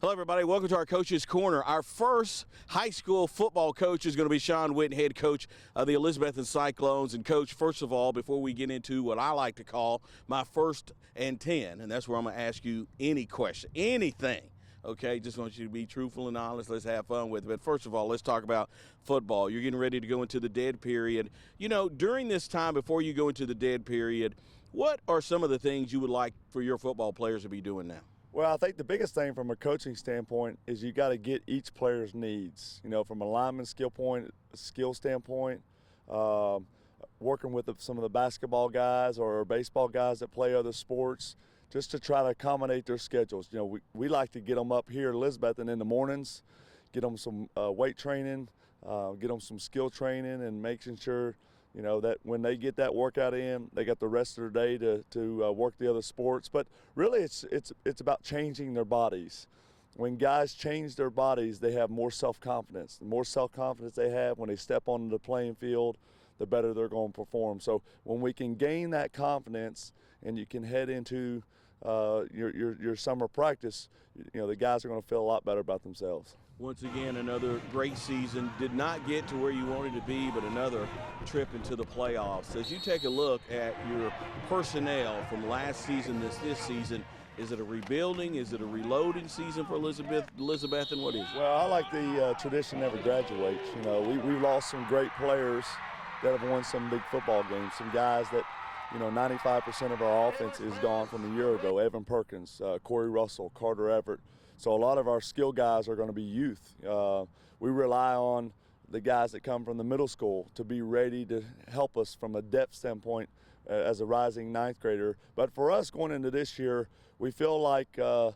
Hello, everybody. Welcome to our Coach's Corner. Our first high school football coach is going to be Shawn Witten, head coach of the Elizabethton Cyclones. And, Coach, first of all, before we get into what I like to call my 1st and 10, and that's where I'm going to ask you any question, anything. Okay, just want you to be truthful and honest. Let's have fun with it. But first of all, let's talk about football. You're getting ready to go into the dead period. You know, during this time, before you go into the dead period, what are some of the things you would like for your football players to be doing now? Well, I think the biggest thing from a coaching standpoint is you got to get each player's needs. You know, from a lineman skill standpoint, working with some of the basketball guys or baseball guys that play other sports, just to try to accommodate their schedules. You know, we like to get them up here at Elizabethton in the mornings, get them some weight training, get them some skill training, and making sure, you know, that when they get that workout in, they got the rest of their day to work the other sports. But really, it's about changing their bodies. When guys change their bodies, they have more self-confidence. The more self-confidence they have when they step onto the playing field, the better they're going to perform. So when we can gain that confidence and you can head into your summer practice, you know, the guys are going to feel a lot better about themselves. Once again, another great season. Did not get to where you wanted to be, but another trip into the playoffs. As you take a look at your personnel from last season, this season, is it a rebuilding? Is it a reloading season for Elizabethton? What is it? Well, I like the tradition never graduates. You know, we've lost some great players that have won some big football games, some guys that, you know, 95% of our offense is gone from a year ago. Evan Perkins, Corey Russell, Carter Everett. So a lot of our skill guys are going to be youth. We rely on the guys that come from the middle school to be ready to help us from a depth standpoint as a rising ninth grader. But for us going into this year, we feel like the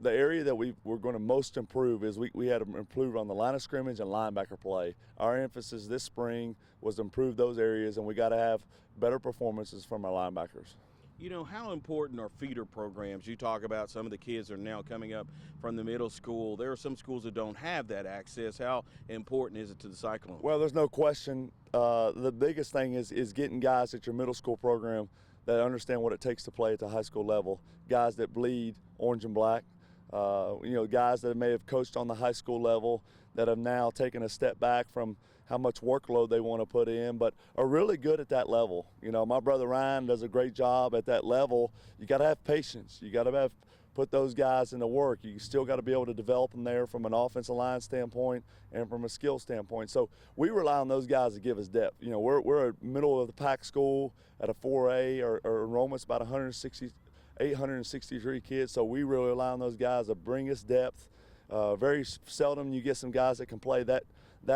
area that we're going to most improve is we had to improve on the line of scrimmage and linebacker play. Our emphasis this spring was to improve those areas, and we got to have better performances from our linebackers. You know, how important are feeder programs? You talk about some of the kids are now coming up from the middle school. There are some schools that don't have that access. How important is it to the Cyclones? Well, there's no question. The biggest thing is getting guys at your middle school program that understand what it takes to play at the high school level, guys that bleed orange and black, you know, guys that may have coached on the high school level that have now taken a step back from how much workload they want to put in, but are really good at that level. You know, my brother Ryan does a great job at that level. You got to have patience. You got to put those guys into work. You still got to be able to develop them there from an offensive line standpoint and from a skill standpoint. So we rely on those guys to give us depth. You know, we're a middle of the pack school at a 4A. Our enrollment's about 863 kids, so we really rely on those guys to bring us depth. Very seldom you get some guys that can play that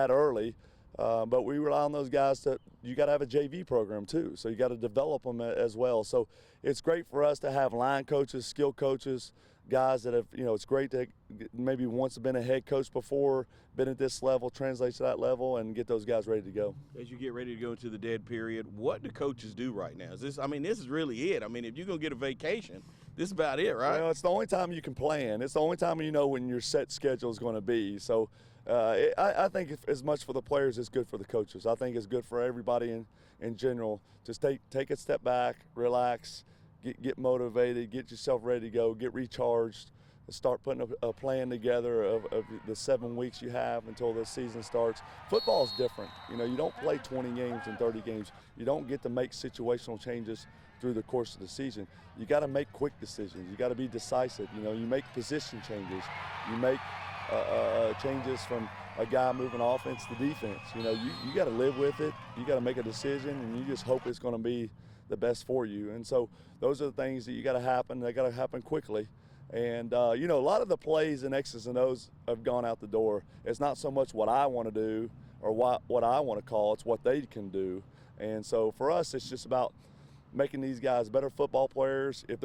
early. But we rely on those guys you got to have a JV program too, so you got to develop them as well. So it's great for us to have line coaches, skill coaches, guys that have, you know, it's great to maybe once been a head coach before, been at this level, translate to that level, and get those guys ready to go. As you get ready to go into the dead period, what do coaches do right now? This is really it. I mean, if you're going to get a vacation, this is about it, right? Well, it's the only time you can plan. It's the only time you know when your set schedule is going to be. So I think as much for the players as good for the coaches. I think it's good for everybody in general. Just take a step back, relax, get motivated, get yourself ready to go, get recharged, start putting a plan together of the 7 weeks you have until the season starts. Football is different. You know, you don't play 20 games and 30 games. You don't get to make situational changes through the course of the season. You got to make quick decisions. You got to be decisive. You know, you make position changes. You make changes from a guy moving offense to defense. You know, you got to live with it. You got to make a decision, and you just hope it's going to be the best for you. And so those are the things that you got to happen. They got to happen quickly. And, you know, a lot of the plays and X's and O's have gone out the door. It's not so much what I want to do or what I want to call, it's what they can do. And so for us, it's just about making these guys better football players. If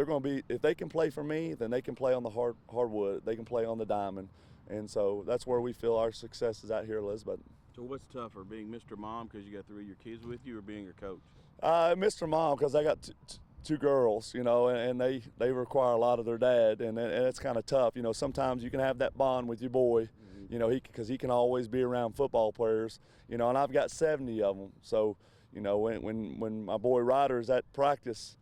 they can play for me, then they can play on the hardwood. They can play on the diamond. And so that's where we feel our success is out here at Elizabethton. So what's tougher, being Mr. Mom because you got 3 of your kids with you, or being your coach? Mr. Mom, because I got two girls, you know, and they require a lot of their dad, and it's kind of tough. You know, sometimes you can have that bond with your boy, you know, because he can always be around football players, you know, and I've got 70 of them. So, you know, when my boy Ryder's at practice,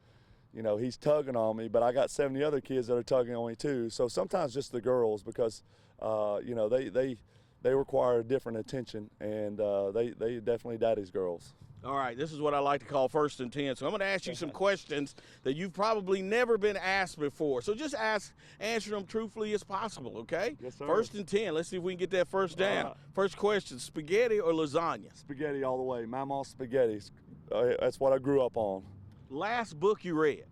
you know, he's tugging on me, but I got 70 other kids that are tugging on me too. So sometimes just the girls, because you know, they require different attention, and they definitely daddy's girls. All right, this is what I like to call 1st and 10. So I'm going to ask you some questions that you've probably never been asked before. So just answer them truthfully as possible, okay? Yes, sir. 1st and 10. Let's see if we can get that first down. Right. First question, spaghetti or lasagna? Spaghetti all the way. Mama's spaghetti. That's what I grew up on. Last book you read?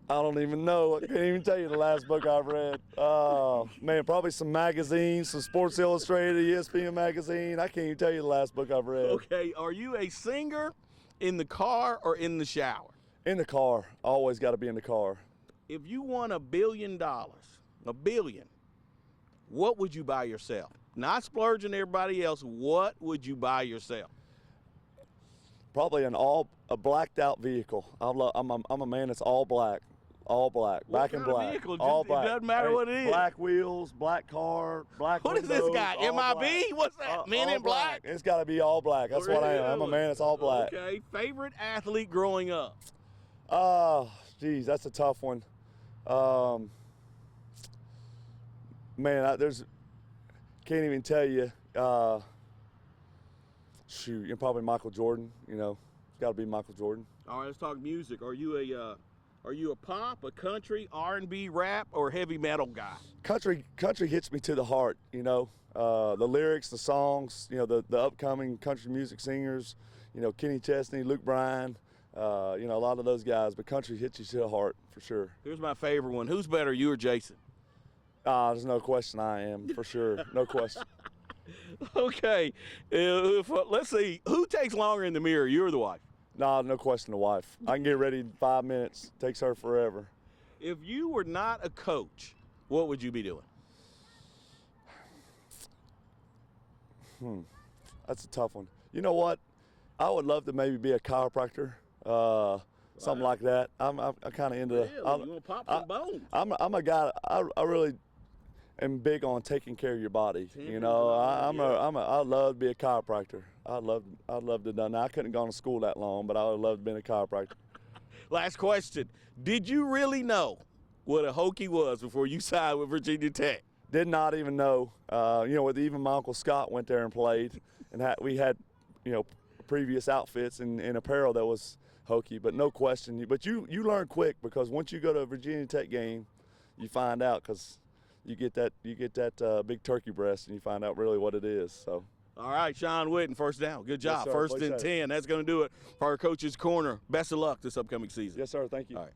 I don't even know. I can't even tell you the last book I've read. Man, probably some magazines, some Sports Illustrated, ESPN magazine. I can't even tell you the last book I've read. Okay, are you a singer in the car or in the shower? In the car. Always got to be in the car. If you won $1 billion, $1 billion, what would you buy yourself? Not splurging everybody else. What would you buy yourself? Probably a blacked out vehicle. I'm a man that's all black. All black, What back in kind of black, vehicle? all It black. doesn't matter what it is. Black wheels, black car, black What is this windows, guy, all MIB? black. What's that, Men all in Black? It's got to be all black. That's what I am. I'm a man that's all black. Okay, favorite athlete growing up? Geez, that's a tough one. Man, can't even tell you. Shoot, you're probably Michael Jordan. You know, it's got to be Michael Jordan. All right, let's talk music. Are you a pop, a country, R&B, rap, or heavy metal guy? Country hits me to the heart. You know, the lyrics, the songs. You know, the upcoming country music singers. You know, Kenny Chesney, Luke Bryan. You know, a lot of those guys. But country hits you to the heart for sure. Here's my favorite one. Who's better, you or Jason? There's no question. I am for sure. No question. Okay, let's see. Who takes longer in the mirror, you or the wife? No question. The wife. I can get ready in 5 minutes. Takes her forever. If you were not a coach, what would you be doing? That's a tough one. You know what? I would love to maybe be a chiropractor, something like that. I'm kind of into. Really? You want to pop some bones? I'm a guy. I really am big on taking care of your body. You know, I love to be a chiropractor. I'd love to have done that. I couldn't have gone to school that long, but I would love to be a chiropractor. Last question. Did you really know what a Hokie was before you signed with Virginia Tech? Did not even know. You know, even my Uncle Scott went there and played, and we had, you know, previous outfits and apparel that was Hokie, but no question. But you learn quick, because once you go to a Virginia Tech game, you find out, because you get that big turkey breast, and you find out really what it is. So. All right, Shawn Witten, first down. Good job. Yes, sir. First and 10. That's going to do it for our Coach's Corner. Best of luck this upcoming season. Yes, sir. Thank you. All right.